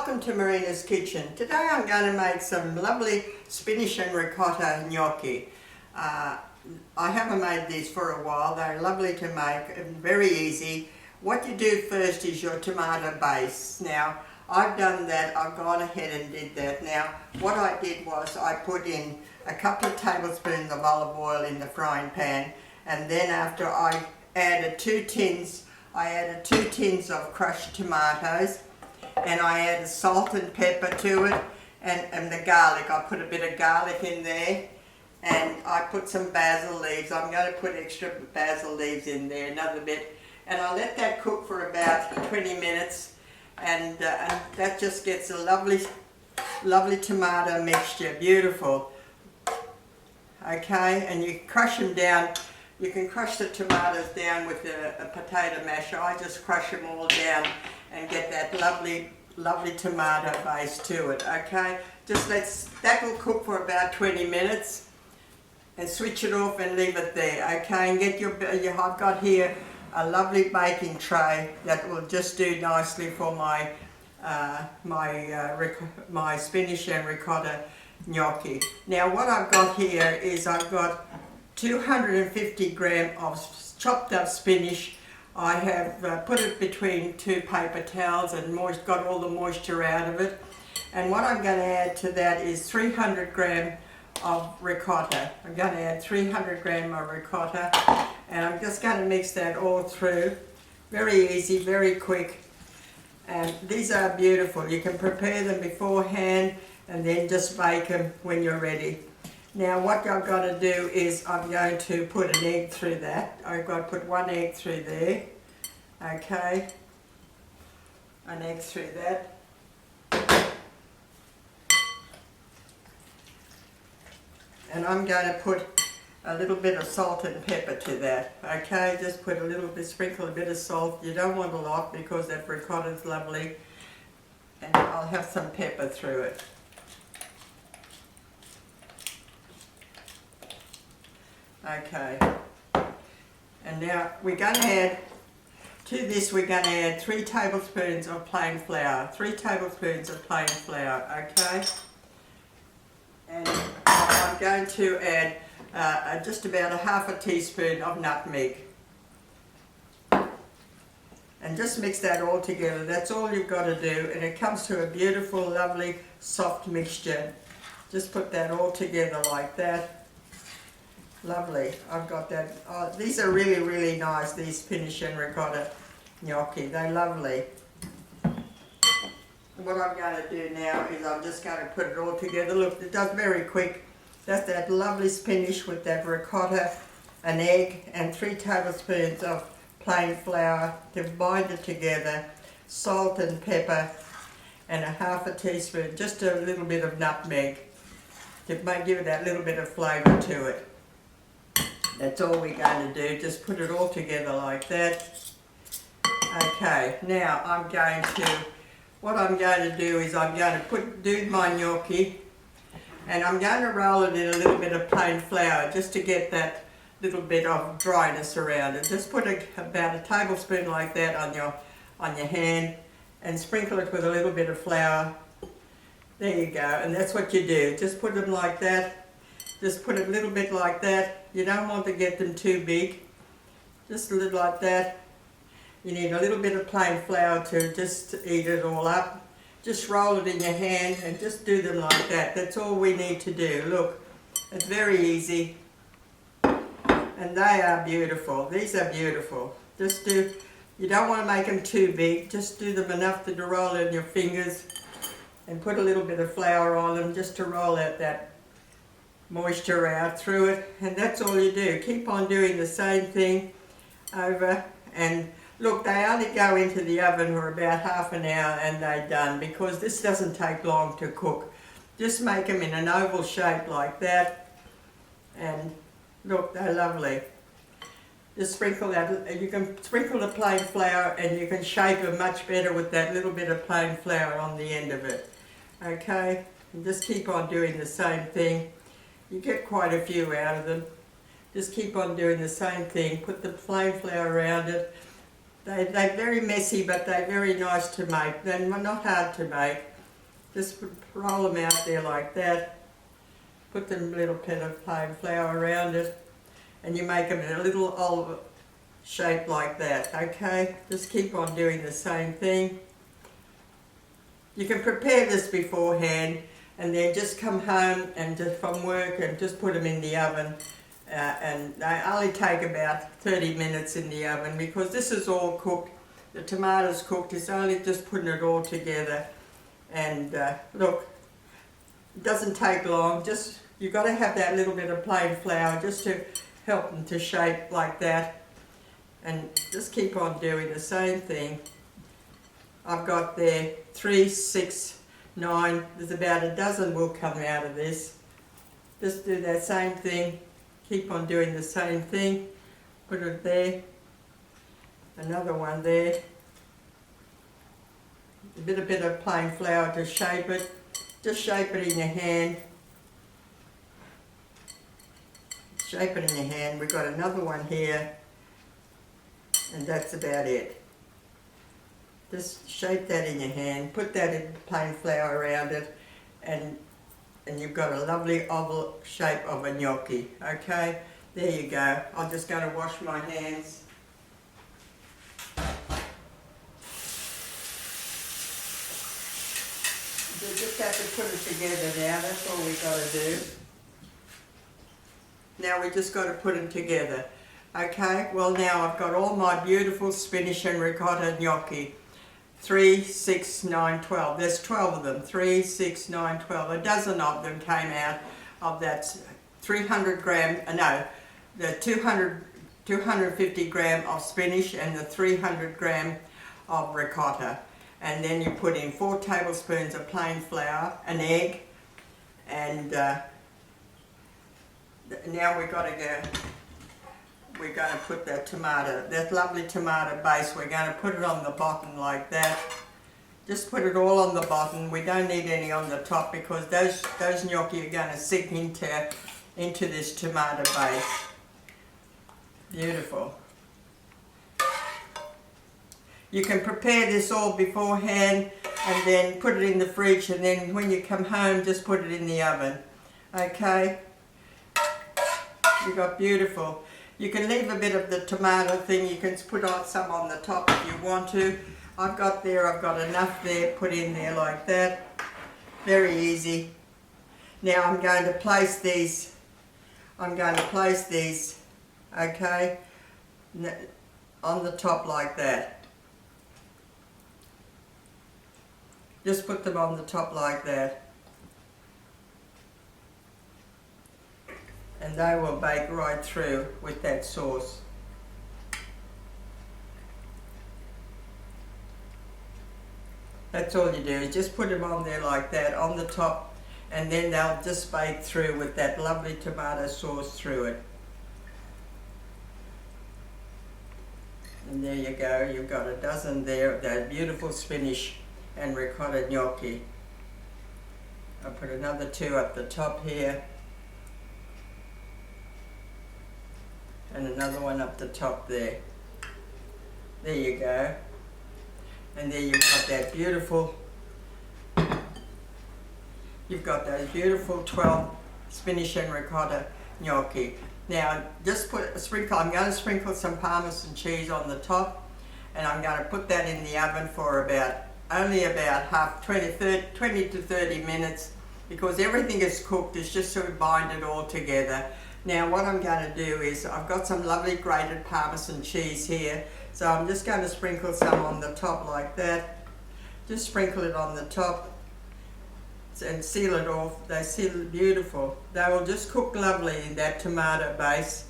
welcome to Marina'S kitchen. Today I'm going to make some lovely spinach and ricotta gnocchi. I haven't made these for a while. They're lovely to make and very easy. What you do first is your tomato base. Now I've done that, I've gone ahead and did that. Now what I did was I put in a couple of tablespoons of olive oil in the frying pan, and then after I added two tins of crushed tomatoes, and I added salt and pepper to it, and the garlic. I put a bit of garlic in there, and I put some basil leaves. I'm going to put extra basil leaves in there, another bit, and I let that cook for about 20 minutes, and that just gets a lovely tomato mixture, beautiful. Okay, and you crush them down. You can crush the tomatoes down with a potato masher. I just crush them all down and get that lovely tomato base to it. Okay, that will cook for about 20 minutes, and switch it off and leave it there. Okay, and get I've got here a lovely baking tray that will just do nicely for my my spinach and ricotta gnocchi. Now what I've got here is I've got 250 grams of chopped up spinach. I have put it between two paper towels and got all the moisture out of it. And what I'm going to add to that is 300 grams of ricotta. I'm going to add 300 grams of ricotta, and I'm just going to mix that all through. Very easy, very quick. And these are beautiful. You can prepare them beforehand and then just bake them when you're ready. Now what I've got to do is I'm going to put an egg through that. I've got to put one egg through there. Okay, an egg through that. And I'm going to put a little bit of salt and pepper to that. Okay, just put a little bit, sprinkle a bit of salt. You don't want a lot because that ricotta is lovely. And I'll have some pepper through it. Okay, and now we're going to add to this, we're going to add 3 tablespoons of plain flour. 3 tablespoons of plain flour, okay? And I'm going to add just about a half a teaspoon of nutmeg. And just mix that all together. That's all you've got to do, and it comes to a beautiful, lovely, soft mixture. Just put that all together like that. Lovely, I've got that. Oh, these are really nice, these spinach and ricotta gnocchi. They're lovely. What I'm going to do now is I'm just going to put it all together. Look, it does very quick. That's that lovely spinach with that ricotta, an egg, and 3 tablespoons of plain flour to bind it together, salt and pepper, and a half a teaspoon, just a little bit of nutmeg to give it that little bit of flavour to it. That's all we're going to do, just put it all together like that. Okay, now what I'm going to do is I'm going to do my gnocchi, and I'm going to roll it in a little bit of plain flour just to get that little bit of dryness around it. Just put about a tablespoon like that on your hand and sprinkle it with a little bit of flour. There you go, and that's what you do. Just put them like that. Just put it a little bit like that. You don't want to get them too big. Just a little like that. You need a little bit of plain flour to just eat it all up. Just roll it in your hand and just do them like that. That's all we need to do. Look, it's very easy. And they are beautiful. These are beautiful. You don't want to make them too big. Just do them enough to roll in your fingers, and put a little bit of flour on them just to roll out that moisture out through it. And that's all you do. Keep on doing the same thing over, and look, they only go into the oven for about half an hour and they're done, because this doesn't take long to cook. Just make them in an oval shape like that, and look, they're lovely. Just sprinkle that. You can sprinkle the plain flour, and you can shape them much better with that little bit of plain flour on the end of it. Okay, and just keep on doing the same thing. You get quite a few out of them. Just keep on doing the same thing. Put the plain flour around it. They're very messy, but they're very nice to make. They're not hard to make. Just roll them out there like that. Put them little bit of plain flour around it, and you make them in a little olive shape like that, okay? Just keep on doing the same thing. You can prepare this beforehand and then just come home and just from work and just put them in the oven. And they only take about 30 minutes in the oven because this is all cooked. The tomatoes cooked, it's only just putting it all together. And look, it doesn't take long, just you've got to have that little bit of plain flour just to help them to shape like that. And just keep on doing the same thing. I've got there 3, 6, 9, there's about a dozen will come out of this. Just do that same thing, keep on doing the same thing. Put it there, another one there. A bit of plain flour to shape it. Just shape it in your hand. Shape it in your hand. We've got another one here. And that's about it. Just shape that in your hand. Put that in plain flour around it. And you've got a lovely oval shape of a gnocchi. Okay? There you go. I'm just going to wash my hands. You just have to put it together now, that's all we've got to do. Now we just got to put them together. Okay, well now I've got all my beautiful spinach and ricotta gnocchi. 3, 6, 9, 12. There's 12 of them. 3, 6, 9, 12. A dozen of them came out of that 300 gram, the 250 gram of spinach and the 300 gram of ricotta. And then you put in 4 tablespoons of plain flour, an egg, and now we're going to put that tomato, that lovely tomato base, we're going to put it on the bottom like that. Just put it all on the bottom. We don't need any on the top because those gnocchi are going to sink into this tomato base. Beautiful. You can prepare this all beforehand and then put it in the fridge, and then when you come home just put it in the oven. Okay? You got beautiful. You can leave a bit of the tomato thing, you can put on some on the top if you want to. I've got enough there, put in there like that. Very easy. Now I'm going to place these, okay, on the top like that. Just put them on the top like that. And they will bake right through with that sauce. That's all you do, is just put them on there like that, on the top, and then they'll just bake through with that lovely tomato sauce through it. And there you go, you've got a dozen there of that beautiful spinach and ricotta gnocchi. I'll put another 2 up the top here. And another one up the top there. There you go. And there you've got that beautiful, you've got those beautiful 12 spinach and ricotta gnocchi. Now just put a sprinkle, I'm going to sprinkle some parmesan cheese on the top, and I'm going to put that in the oven for only about 20 to 30 minutes, because everything is cooked. It's just to bind it all together. Now what I'm going to do is, I've got some lovely grated parmesan cheese here, so I'm just going to sprinkle some on the top like that. Just sprinkle it on the top and seal it off. They seal it beautiful. They will just cook lovely in that tomato base.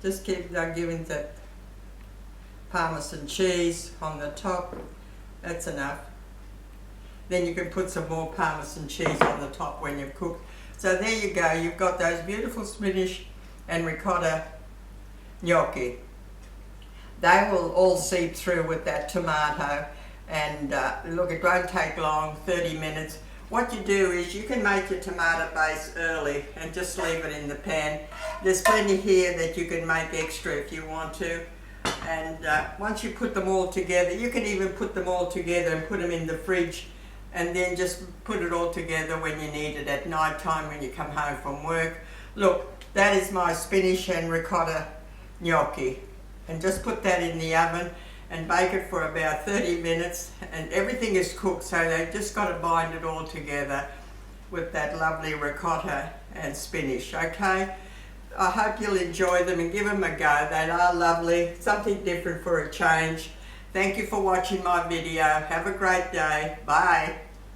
Just keep giving that parmesan cheese on the top. That's enough. Then you can put some more parmesan cheese on the top when you've cooked. So there you go, you've got those beautiful spinach and ricotta gnocchi. They will all seep through with that tomato, and look, it won't take long, 30 minutes. What you do is you can make your tomato base early and just leave it in the pan. There's plenty here that you can make extra if you want to. And once you put them all together, you can even put them all together and put them in the fridge and then just put it all together when you need it at night time when you come home from work. Look, that is my spinach and ricotta gnocchi, and just put that in the oven and bake it for about 30 minutes, and everything is cooked, so they've just got to bind it all together with that lovely ricotta and spinach, okay? I hope you'll enjoy them and give them a go. They are lovely, something different for a change. Thank you for watching my video. Have a great day. Bye.